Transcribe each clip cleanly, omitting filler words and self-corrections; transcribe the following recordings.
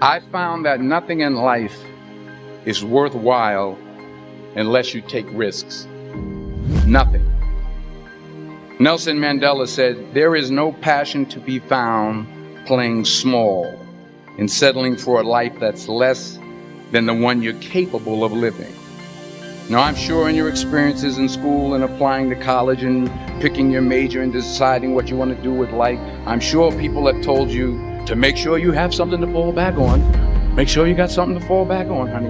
I found that nothing in life is worthwhile unless you take risks. Nothing. Nelson Mandela said, "There is no passion to be found playing small and settling for a life that's less than the one you're capable of living." Now, I'm sure in your experiences in school and applying to college and picking your major and deciding what you want to do with life, I'm sure people have told you to make sure you have something to fall back on. Make sure you got something to fall back on, honey.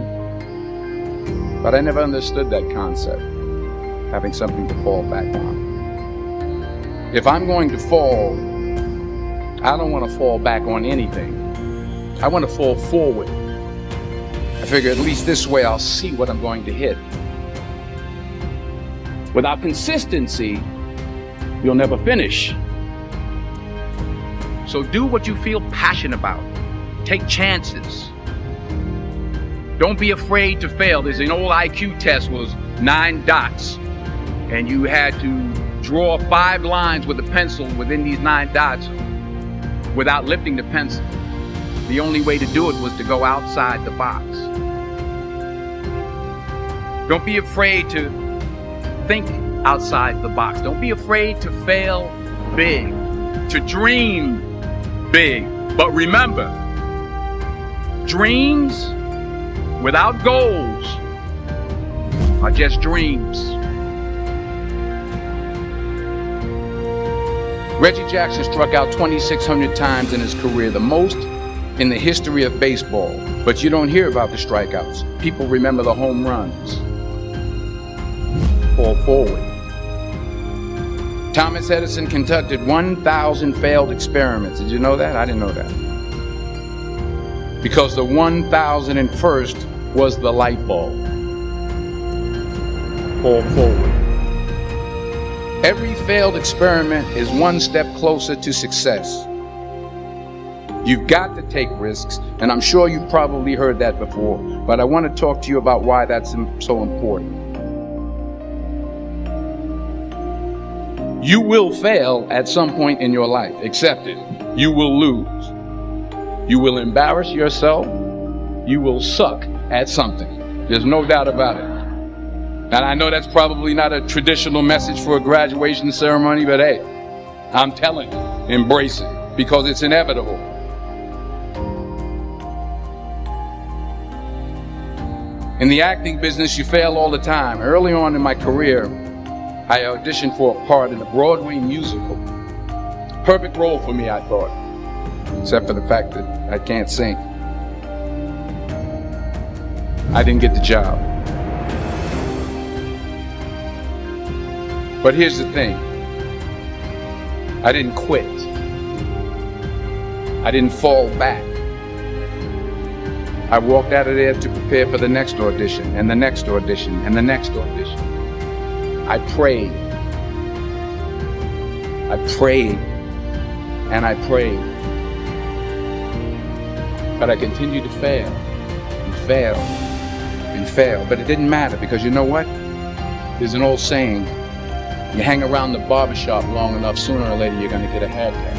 But I never understood that concept, having something to fall back on. If I'm going to fall, I don't want to fall back on anything. I want to fall forward. I figure at least this way I'll see what I'm going to hit. Without consistency, you'll never finish. So do what you feel passionate about. Take chances. Don't be afraid to fail. There's an old IQ test, was 9 dots. And you had to draw 5 lines with a pencil within these 9 dots without lifting the pencil. The only way to do it was to go outside the box. Don't be afraid to think outside the box. Don't be afraid to fail big, to dream big. But remember, dreams without goals are just dreams. Reggie Jackson struck out 2,600 times in his career, the most in the history of baseball. But you don't hear about the strikeouts. People remember the home runs. Fall forward. Thomas Edison conducted 1,000 failed experiments. Did you know that? I didn't know that. Because the 1,001st was the light bulb. Fall forward. Every failed experiment is one step closer to success. You've got to take risks, and I'm sure you've probably heard that before, but I want to talk to you about why that's so important. You will fail at some point in your life. Accept it. You will lose. You will embarrass yourself. You will suck at something. There's no doubt about it. And I know that's probably not a traditional message for a graduation ceremony, but hey, I'm telling you, embrace it, because it's inevitable. In the acting business, you fail all the time. Early on in my career, I auditioned for a part in a Broadway musical. Perfect role for me, I thought, except for the fact that I can't sing. I didn't get the job. But here's the thing. I didn't quit. I didn't fall back. I walked out of there to prepare for the next audition, and the next audition, and the next audition. I prayed. I prayed. And I prayed. But I continued to fail, and fail, and fail. But it didn't matter, because you know what? There's an old saying, you hang around the barbershop long enough, sooner or later you're going to get a haircut.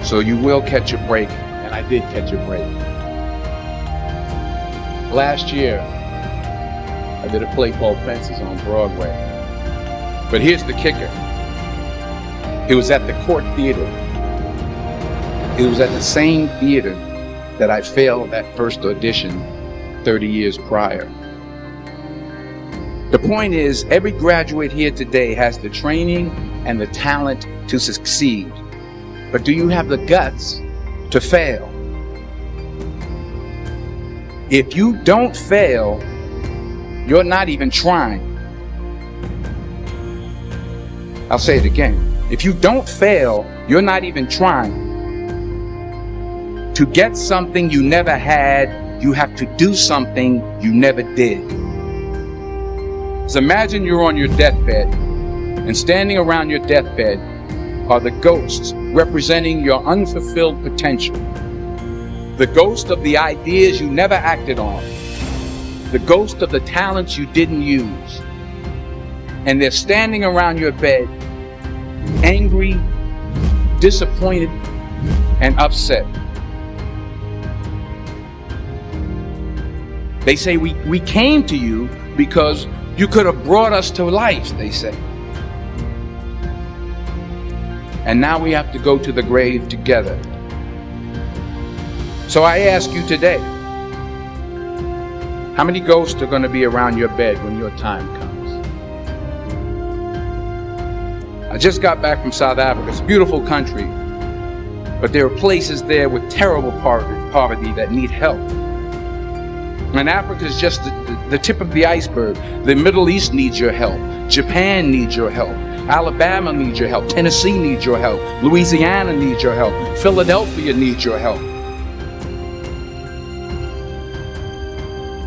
So you will catch a break, and I did catch a break. Last year, I did a play called Fences on Broadway. But here's the kicker. It was at the Court Theater. It was at the same theater that I failed that first audition 30 years prior. The point is, every graduate here today has the training and the talent to succeed. But do you have the guts to fail? If you don't fail, you're not even trying. I'll say it again. If you don't fail, you're not even trying. To get something you never had, you have to do something you never did. So imagine you're on your deathbed, and standing around your deathbed are the ghosts representing your unfulfilled potential. The ghost of the ideas you never acted on. The ghost of the talents you didn't use. And they're standing around your bed, angry, disappointed, and upset. They say we came to you because you could have brought us to life, they say. And now we have to go to the grave together. So I ask you today, how many ghosts are going to be around your bed when your time comes? I just got back from South Africa. It's a beautiful country, but there are places there with terrible poverty that need help. And Africa is just the tip of the iceberg. The Middle East needs your help. Japan needs your help. Alabama needs your help. Tennessee needs your help. Louisiana needs your help. Philadelphia needs your help.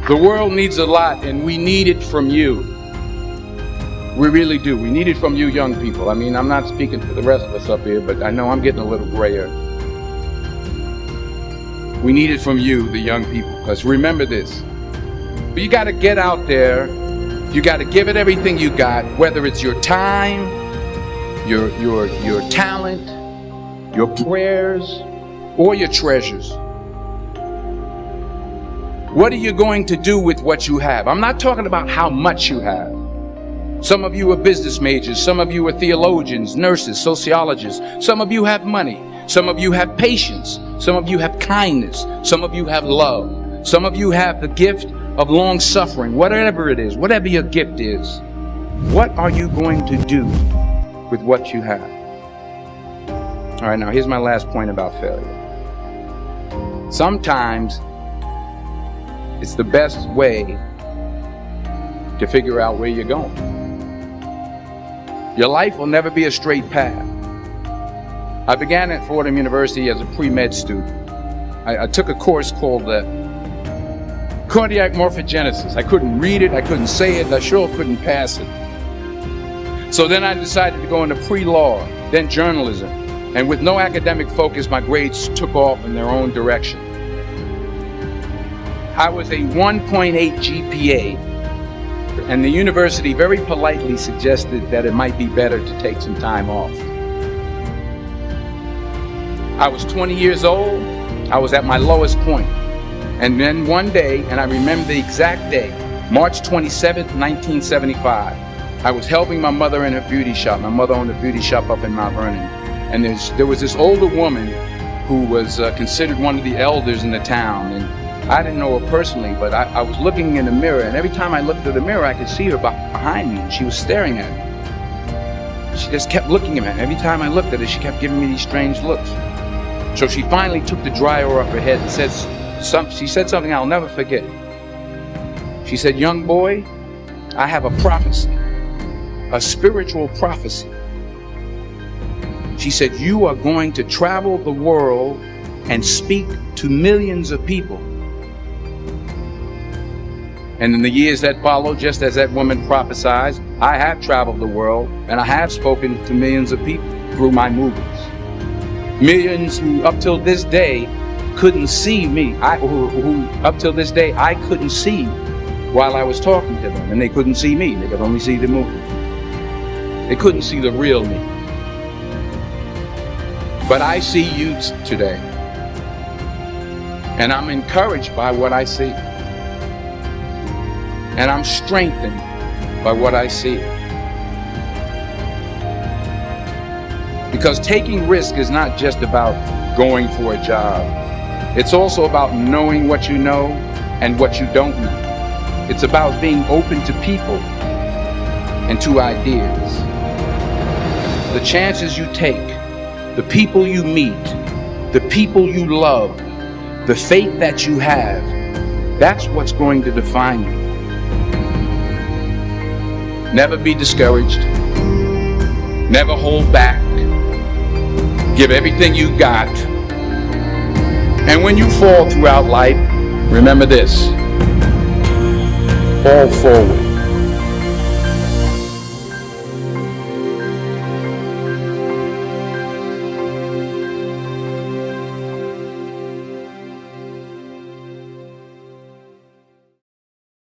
The world needs a lot, and we need it from you. We really do. We need it from you young people. I mean, I'm not speaking for the rest of us up here, but I know I'm getting a little grayer. We need it from you, the young people, because remember this. You got to get out there. You got to give it everything you got, whether it's your time, your talent, your prayers, or your treasures. What are you going to do with what you have? I'm not talking about how much you have. Some of you are business majors. Some of you are theologians, nurses, sociologists. Some of you have money. Some of you have patience. Some of you have kindness. Some of you have love. Some of you have the gift of long suffering. Whatever it is, whatever your gift is, what are you going to do with what you have? All right, now here's my last point about failure. Sometimes it's the best way to figure out where you're going. Your life will never be a straight path. I began at Fordham University as a pre-med student. I took a course called cardiac morphogenesis. I couldn't read it, I couldn't say it, I sure couldn't pass it. So then I decided to go into pre-law, then journalism. And with no academic focus, my grades took off in their own direction. I was a 1.8 GPA, and the university very politely suggested that it might be better to take some time off. I was 20 years old. I was at my lowest point. And then one day, and I remember the exact day, March 27th, 1975, I was helping my mother in her beauty shop. My mother owned a beauty shop up in Mount Vernon. And there was this older woman who was considered one of the elders in the town. And I didn't know her personally, but I was looking in the mirror, and every time I looked at the mirror, I could see her behind me, and she was staring at me. She just kept looking at me. Every time I looked at her, she kept giving me these strange looks. So she finally took the dryer off her head and she said something I'll never forget. She said, "Young boy, I have a prophecy, a spiritual prophecy." She said, "You are going to travel the world and speak to millions of people." And in the years that followed, just as that woman prophesied, I have traveled the world and I have spoken to millions of people through my movies. Millions who up till this day couldn't see me, who up till this day I couldn't see while I was talking to them, and they couldn't see me, they could only see the movie. They couldn't see the real me. But I see you today, and I'm encouraged by what I see. And I'm strengthened by what I see. Because taking risk is not just about going for a job. It's also about knowing what you know and what you don't know. It's about being open to people and to ideas. The chances you take, the people you meet, the people you love, the faith that you have, that's what's going to define you. Never be discouraged. Never hold back. Give everything you got. And when you fall throughout life, remember this: fall forward.